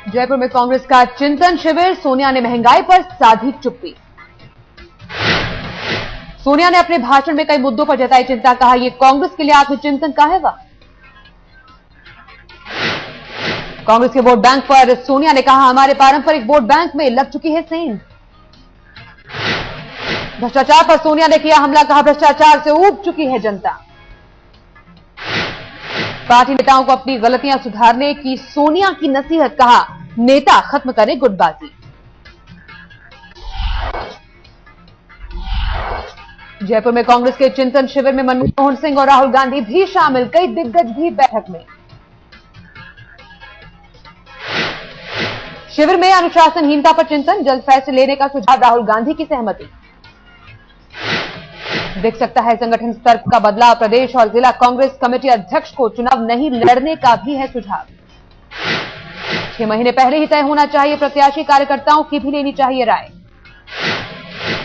जयपुर में कांग्रेस का चिंतन शिविर, सोनिया ने महंगाई पर साधी चुप्पी। सोनिया ने अपने भाषण में कई मुद्दों पर जताई चिंता, कहा यह कांग्रेस के लिए आत्मचिंतन का है। कांग्रेस के वोट बैंक पर सोनिया ने कहा हमारे पारंपरिक वोट बैंक में लग चुकी है सेंध। भ्रष्टाचार पर सोनिया ने किया हमला, कहा भ्रष्टाचार से ऊब चुकी है जनता। पार्टी नेताओं को अपनी गलतियां सुधारने की सोनिया की नसीहत, कहा नेता खत्म करें गुटबाजी। जयपुर में कांग्रेस के चिंतन शिविर में मनमोहन सिंह और राहुल गांधी भी शामिल, कई दिग्गज भी बैठक में। शिविर में अनुशासनहीनता पर चिंतन, जल्द फैसले लेने का सुझाव, राहुल गांधी की सहमति। दिख सकता है संगठन स्तर का बदलाव, प्रदेश और जिला कांग्रेस कमेटी अध्यक्ष को चुनाव नहीं लड़ने का भी है सुझाव। 6 महीने पहले ही तय होना चाहिए प्रत्याशी, कार्यकर्ताओं की भी लेनी चाहिए राय।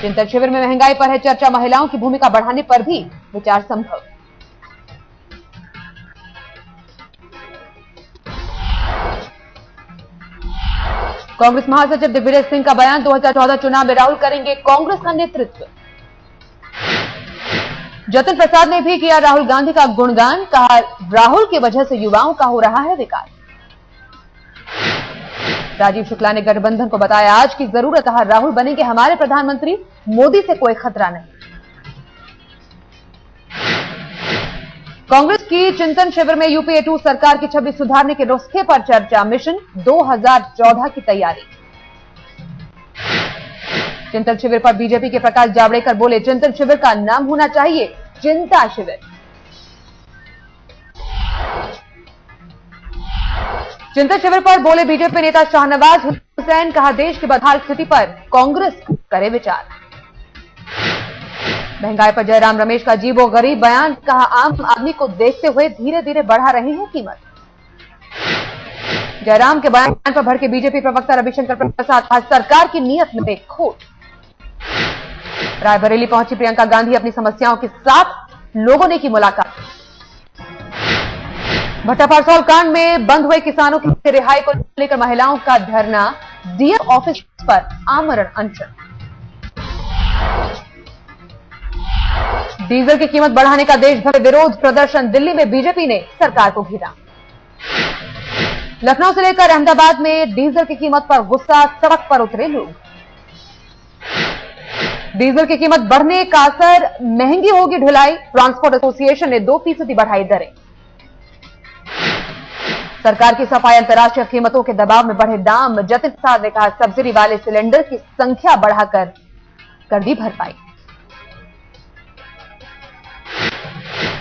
चिंतन शिविर में महंगाई पर है चर्चा, महिलाओं की भूमिका बढ़ाने पर भी विचार संभव। कांग्रेस महासचिव दिग्विजय सिंह का बयान, 2014 चुनाव में राहुल करेंगे कांग्रेस का नेतृत्व। जतिन प्रसाद ने भी किया राहुल गांधी का गुणगान, कहा राहुल की वजह से युवाओं का हो रहा है विकास। राजीव शुक्ला ने गठबंधन को बताया आज की जरूरत, कहा राहुल बनेंगे हमारे प्रधानमंत्री, मोदी से कोई खतरा नहीं। कांग्रेस की चिंतन शिविर में यूपीए 2 सरकार की छवि सुधारने के नुस्खे पर चर्चा, मिशन 2014 की तैयारी। चिंतन शिविर पर बीजेपी के प्रकाश जावड़ेकर बोले चिंतन शिविर का नाम होना चाहिए चिंता शिविर। चिंतन शिविर पर बोले बीजेपी नेता शाहनवाज हुसैन, कहा देश की बदहाल स्थिति पर कांग्रेस करे विचार। महंगाई पर जयराम रमेश का अजीबो गरीब बयान, कहा आम आदमी को देखते हुए धीरे धीरे बढ़ा रहे हैं कीमत। जयराम के बयान पर भड़के बीजेपी प्रवक्ता रविशंकर प्रसाद, कहा सरकार की नीयत में खोट। रायबरेली पहुंची प्रियंका गांधी, अपनी समस्याओं के साथ लोगों ने की मुलाकात। भट्टा परसौल कांड में बंद हुए किसानों की रिहाई को लेकर महिलाओं का धरना, डीएम ऑफिस पर आमरण अनशन। डीजल की कीमत बढ़ाने का देश भर में विरोध प्रदर्शन, दिल्ली में बीजेपी ने सरकार को घेरा। लखनऊ से लेकर अहमदाबाद में डीजल की कीमत पर गुस्सा, सड़क पर उतरे लोग। डीजल की कीमत बढ़ने का असर, महंगी होगी ढुलाई, ट्रांसपोर्ट एसोसिएशन ने 2% बढ़ाई दरें। सरकार की सफाई, अंतर्राष्ट्रीय कीमतों के दबाव में बढ़े दाम, जतिन प्रसाद ने कहा सब्सिडी वाले सिलेंडर की संख्या बढ़ाकर कर दी भरपाई।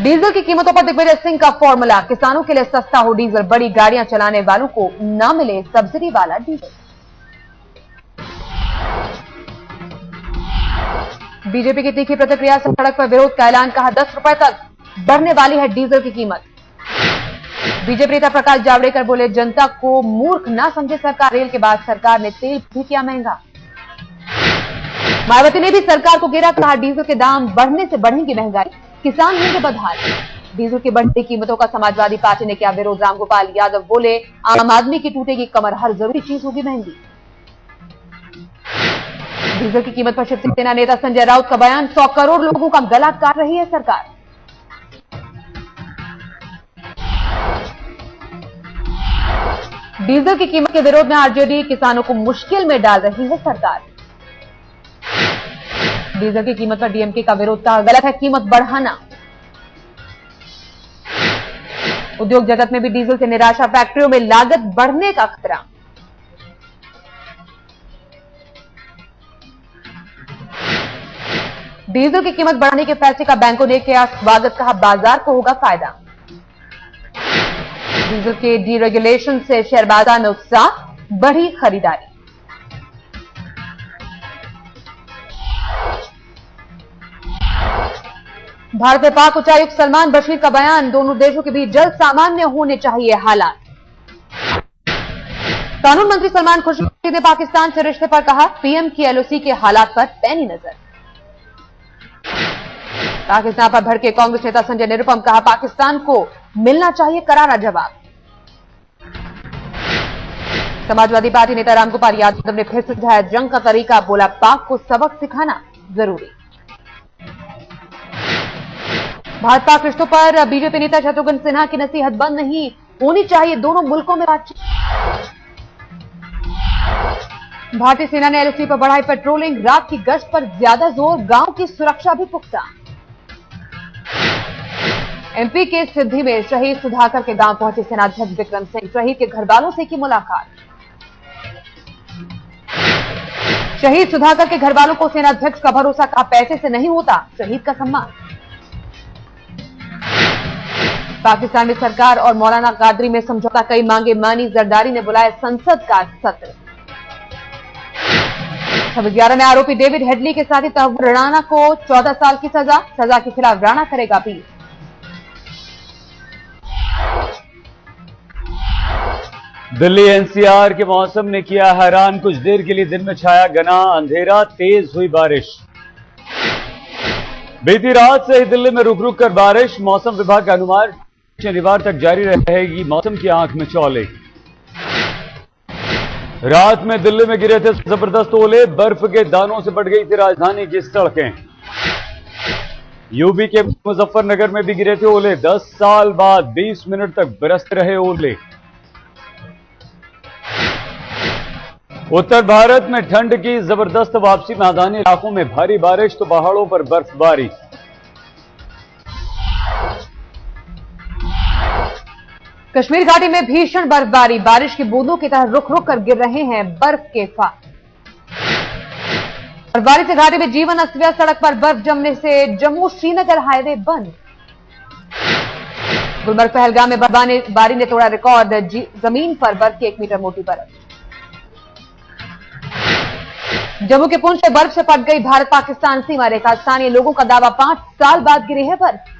डीजल की कीमतों पर दिग्विजय सिंह का फॉर्मूला, किसानों के लिए सस्ता हो डीजल, बड़ी गाड़ियां चलाने वालों को न मिले सब्सिडी वाला डीजल। बीजेपी की तीखी प्रतिक्रिया से सड़क पर विरोध का ऐलान, कहा 10 रुपए तक बढ़ने वाली है डीजल की कीमत। बीजेपी नेता प्रकाश जावड़ेकर बोले जनता को मूर्ख ना समझे सरकार, रेल के बाद सरकार ने तेल भी किया महंगा। मायावती ने भी सरकार को घेरा, कहा डीजल के दाम बढ़ने से बढ़ेगी महंगाई, किसान होंगे बदहाल। डीजल की बढ़ती कीमतों का समाजवादी पार्टी ने किया विरोध, रामगोपाल यादव बोले आम आदमी की टूटेगी कमर, हर जरूरी चीज होगी महंगी। डीजल की कीमत पर शिवसेना नेता संजय राउत का बयान, 100 करोड़ लोगों का गला काट रही है सरकार। डीजल की कीमत के विरोध में आरजेडी किसानों को मुश्किल में डाल रही है सरकार। डीजल की कीमत पर डीएमके का विरोध, कहा गलत है कीमत बढ़ाना। उद्योग जगत में भी डीजल से निराशा, फैक्ट्रियों में लागत बढ़ने का खतरा। डीजल की कीमत बढ़ाने के फैसले का बैंकों ने किया स्वागत, कहा बाजार को होगा फायदा। डीजल के डीरेगुलेशन से शेयर बाजार में उत्साह, बढ़ी खरीदारी। भारत में पाक उच्चायुक्त सलमान बशीर का बयान, दोनों देशों के बीच जल्द सामान्य होने चाहिए हालात। कानून मंत्री सलमान खुर्शीद ने पाकिस्तान से रिश्ते पर कहा पीएम की एलओसी के हालात पर पैनी नजर। पाकिस्तान पर भड़के कांग्रेस नेता संजय निरुपम, कहा पाकिस्तान को मिलना चाहिए करारा जवाब। समाजवादी पार्टी नेता रामगोपाल यादव ने फिर सुझाया जंग का तरीका, बोला पाक को सबक सिखाना जरूरी। भाजपा रिश्तों पर बीजेपी नेता शत्रुघ्न सिन्हा की नसीहत, बंद नहीं होनी चाहिए दोनों मुल्कों में बातचीत। भारतीय सेना ने एलओसी पर बढ़ाई पेट्रोलिंग, रात की गश्त पर ज्यादा जोर, गांव की सुरक्षा भी पुख्ता। एमपी के सिद्धि में शहीद सुधाकर के गांव पहुंचे सेनाध्यक्ष विक्रम सिंह, शहीद के घर वालों से की मुलाकात। शहीद सुधाकर के घर वालों को सेनाध्यक्ष का भरोसा, कहा पैसे से नहीं होता शहीद का सम्मान। पाकिस्तान में सरकार और मौलाना कादरी में समझौता, कई मांगे मानी, जरदारी ने बुलाया संसद का सत्र। 26/11 में आरोपी डेविड हेडली के साथी तहव्वुर राणा को 14 साल की सजा के खिलाफ राणा करेगा अपील। दिल्ली एनसीआर के मौसम ने किया हैरान, कुछ देर के लिए दिन में छाया घना अंधेरा, तेज हुई बारिश। बीती रात से ही दिल्ली में रुक रुक कर बारिश, मौसम विभाग का अनुमान शनिवार तक जारी रहेगी मौसम की आंख में चौले। रात में दिल्ली में गिरे थे जबरदस्त ओले, बर्फ के दानों से बढ़ गई थी राजधानी की सड़कें। यूपी के मुजफ्फरनगर में भी गिरे थे ओले, 10 साल बाद 20 मिनट तक बरसते रहे ओले। उत्तर भारत में ठंड की जबरदस्त वापसी, मैदानी इलाकों में भारी बारिश तो पहाड़ों पर बर्फबारी। कश्मीर घाटी में भीषण बर्फबारी, बारिश की बूंदों की तरह रुक रुक कर गिर रहे हैं बर्फ के फाड़। बर्फबारी से घाटी में जीवन अस्त व्यस्त, सड़क पर बर्फ जमने से जम्मू श्रीनगर हाईवे बंद। गुलमर्ग पहलगाम में बर्फबारी ने तोड़ा रिकॉर्ड, जमीन पर बर्फ की 1 मीटर मोटी बर्फ। जम्मू के पुंछ में बर्फ से पट गई भारत पाकिस्तान सीमा रेखा, स्थानीय लोगों का दावा 5 साल बाद गिरी है बर्फ।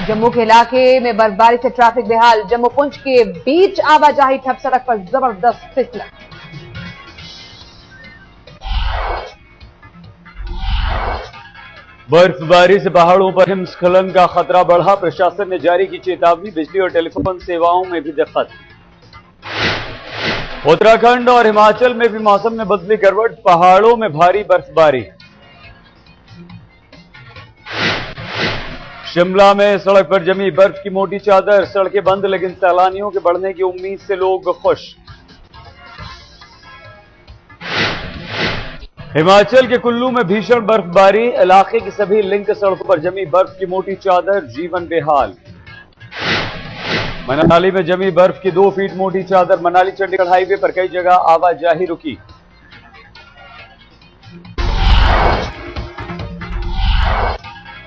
जम्मू के इलाके में बर्फबारी से ट्रैफिक बेहाल, जम्मू पुंछ के बीच आवाजाही ठप, सड़क पर जबरदस्त फिसलन। बर्फबारी से पहाड़ों पर हिमस्खलन का खतरा बढ़ा, प्रशासन ने जारी की चेतावनी, बिजली और टेलीफोन सेवाओं में भी दिक्कत। उत्तराखंड और हिमाचल में भी मौसम में बदली करवट, पहाड़ों में भारी बर्फबारी। शिमला में सड़क पर जमी बर्फ की मोटी चादर, सड़कें बंद, लेकिन सैलानियों के बढ़ने की उम्मीद से लोग खुश। हिमाचल के कुल्लू में भीषण बर्फबारी, इलाके की सभी लिंक सड़कों पर जमी बर्फ की मोटी चादर, जीवन बेहाल। मनाली में जमी बर्फ की 2 फीट मोटी चादर, मनाली चंडीगढ़ हाईवे पर कई जगह आवाजाही रुकी।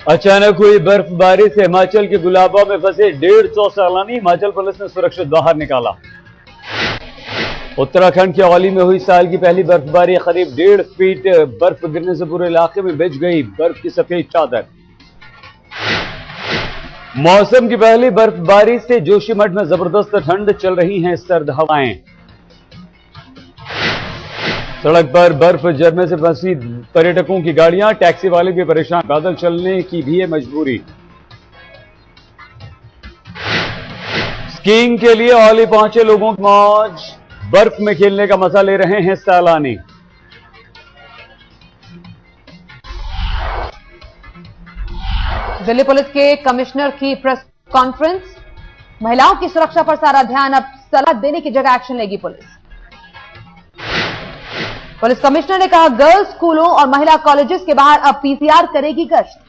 अचानक हुई बर्फबारी से हिमाचल के गुलाबा में फंसे 150 सैलानी, हिमाचल पुलिस ने सुरक्षित बाहर निकाला। उत्तराखंड के औली में हुई साल की पहली बर्फबारी, करीब 1.5 फीट बर्फ गिरने से पूरे इलाके में बिछ गई बर्फ की सफेद चादर। मौसम की पहली बर्फबारी से जोशीमठ में जबरदस्त ठंड, चल रही हैं सर्द हवाएं। सड़क पर बर्फ जमने से फंसी पर्यटकों की गाड़ियां, टैक्सी वाले भी परेशान, पैदल चलने की भी है मजबूरी। स्कीइंग के लिए औली पहुंचे लोगों की मौज, बर्फ में खेलने का मजा ले रहे हैं सैलानी। दिल्ली पुलिस के कमिश्नर की प्रेस कॉन्फ्रेंस, महिलाओं की सुरक्षा पर सारा ध्यान, अब सलाह देने की जगह एक्शन लेगी पुलिस। पुलिस कमिश्नर ने कहा गर्ल्स स्कूलों और महिला कॉलेजेस के बाहर अब पीसीआर करेगी गश्त।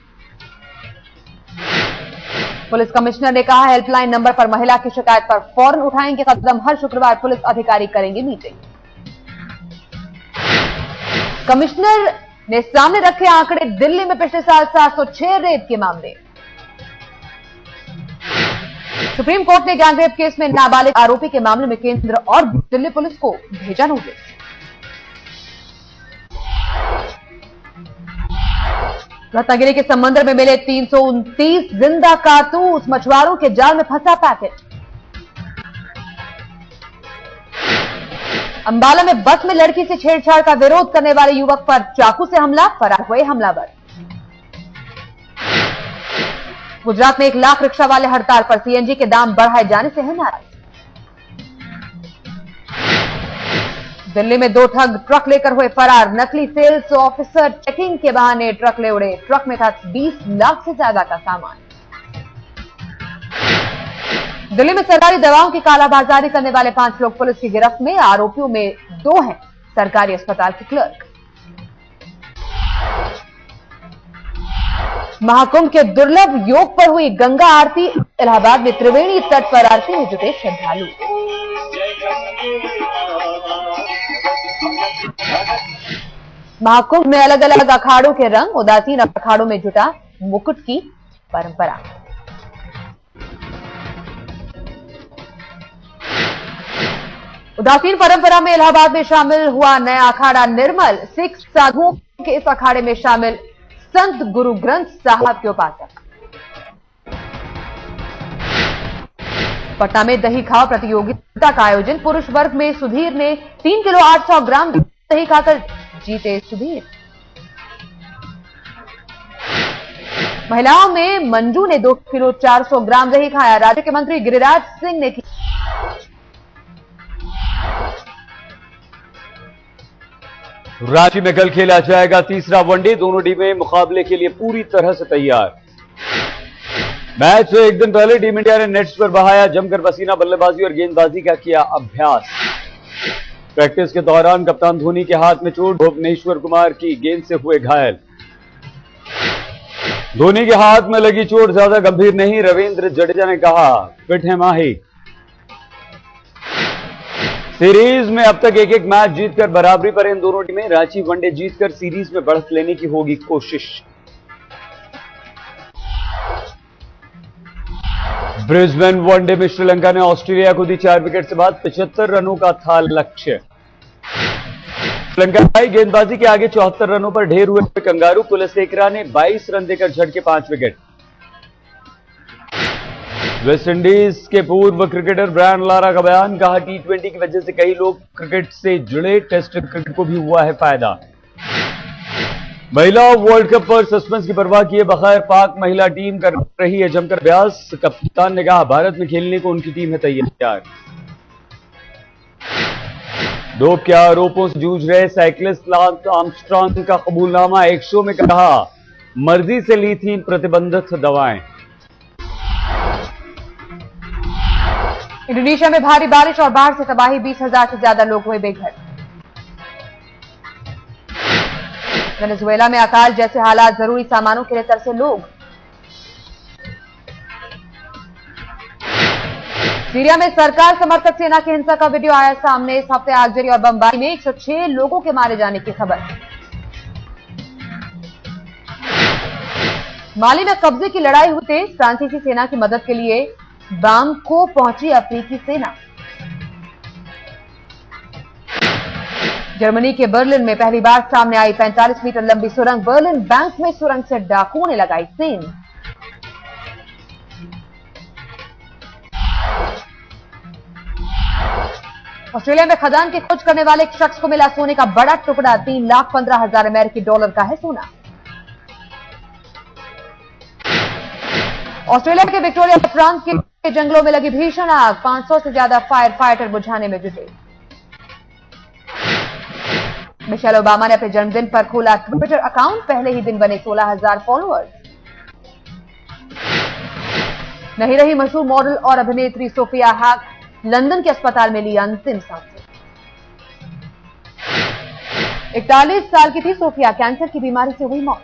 पुलिस कमिश्नर ने कहा हेल्पलाइन नंबर पर महिला की शिकायत पर फौरन उठाएंगे कदम, हर शुक्रवार पुलिस अधिकारी करेंगे मीटिंग। कमिश्नर ने सामने रखे आंकड़े, दिल्ली में पिछले साल 706 रेप के मामले। सुप्रीम कोर्ट ने गैंगरेप केस में नाबालिग आरोपी के मामले में केंद्र और दिल्ली पुलिस को भेजा नोटिस। रत्नागिरी के समंदर में मिले 329 जिंदा कारतूस, मछुआरों के जाल में फंसा पैकेट। अंबाला में बस में लड़की से छेड़छाड़ का विरोध करने वाले युवक पर चाकू से हमला, फरार हुए हमलावर। गुजरात में 1 लाख रिक्शा वाले हड़ताल पर, सीएनजी के दाम बढ़ाए जाने से है नाराज। दिल्ली में 2 ठग ट्रक लेकर हुए फरार, नकली सेल्स ऑफिसर चेकिंग के बहाने ट्रक ले उड़े। ट्रक में था 20 लाख से ज्यादा का सामान। दिल्ली में सरकारी दवाओं की कालाबाजारी करने वाले 5 लोग पुलिस की गिरफ्त में। आरोपियों में 2 हैं सरकारी अस्पताल के क्लर्क। महाकुंभ के दुर्लभ योग पर हुई गंगा आरती। इलाहाबाद में त्रिवेणी तट पर आरती में जुटे श्रद्धालु। महाकुंभ में अलग अलग अखाड़ों के रंग, उदासीन अखाड़ों में जुटा मुकुट की परंपरा। उदासीन परंपरा में इलाहाबाद में शामिल हुआ नया अखाड़ा निर्मल। सिख साधुओं के इस अखाड़े में शामिल संत गुरु ग्रंथ साहब के उपासक। पटना में दही खाओ प्रतियोगिता का आयोजन। पुरुष वर्ग में सुधीर ने 3 किलो 800 ग्राम दही खाकर जीते सुधीर। महिलाओं में मंजू ने 2 किलो 400 ग्राम दही खाया। राज्य के मंत्री गिरिराज सिंह ने रांची में कल खेला जाएगा तीसरा वनडे। दोनों टीमें मुकाबले के लिए पूरी तरह से तैयार। मैच से 1 दिन पहले टीम इंडिया ने नेट्स पर बहाया जमकर पसीना। बल्लेबाजी और गेंदबाजी का किया अभ्यास। प्रैक्टिस के दौरान कप्तान धोनी के हाथ में चोट, भुवनेश्वर कुमार की गेंद से हुए घायल। धोनी के हाथ में लगी चोट ज्यादा गंभीर नहीं, रविंद्र जडेजा ने कहा, फिट है माही। सीरीज में अब तक 1-1 मैच जीतकर बराबरी पर इन दोनों टीमें। रांची वनडे जीतकर सीरीज में बढ़त लेने की होगी कोशिश। ब्रिस्बेन वनडे में श्रीलंका ने ऑस्ट्रेलिया को दी 4 विकेट से बाद। 75 रनों का था लक्ष्य। श्रीलंकाई गेंदबाजी के आगे 74 रनों पर ढेर हुए कंगारू। कुलशेखरा ने 22 रन देकर झटके 5 विकेट। वेस्टइंडीज के पूर्व क्रिकेटर ब्रायन लारा का बयान, कहा T20 की वजह से कई लोग क्रिकेट से जुड़े, टेस्ट क्रिकेट को भी हुआ है फायदा। महिला वर्ल्ड कप पर सस्पेंस की परवाह किए बगैर पाक महिला टीम कर रही है जमकर अभ्यास। कप्तान ने कहा, भारत में खेलने को उनकी टीम है तैयार। डोप के आरोपों से जूझ रहे साइक्लिस्ट लांस आर्मस्ट्रांग का कबूलनामा। एक शो में कहा, मर्जी से ली थी प्रतिबंधित दवाएं। इंडोनेशिया में भारी बारिश और बाढ़ से तबाही। 20,000 से ज्यादा लोग हुए बेघर। वेनेजुएला में अकाल जैसे हालात, जरूरी सामानों के लिए तरसे लोग। सीरिया में सरकार समर्थक सेना की हिंसा का वीडियो आया सामने। इस हफ्ते आगजनी और बमबारी में 106 लोगों के मारे जाने की खबर। माली में कब्जे की लड़ाई हुई तेज। फ्रांसीसी सेना की मदद के लिए बामको पहुंची अफ्रीकी सेना। जर्मनी के बर्लिन में पहली बार सामने आई 45 मीटर लंबी सुरंग। बर्लिन बैंक में सुरंग से डाकुओं ने लगाई सीन। ऑस्ट्रेलिया में खदान की खोज करने वाले एक शख्स को मिला सोने का बड़ा टुकड़ा। 3,15,000 अमेरिकी डॉलर का है सोना। ऑस्ट्रेलिया के विक्टोरिया प्रांत के जंगलों में लगी भीषण आग। 500 से ज्यादा फायर फाइटर बुझाने में जुटे। मिशेल ओबामा ने अपने जन्मदिन पर खोला ट्विटर अकाउंट। पहले ही दिन बने 16,000 फॉलोअर्स। नहीं रही मशहूर मॉडल और अभिनेत्री सोफिया हाक। लंदन के अस्पताल में ली अंतिम सांसें। 41 साल की थी सोफिया। कैंसर की बीमारी से हुई मौत।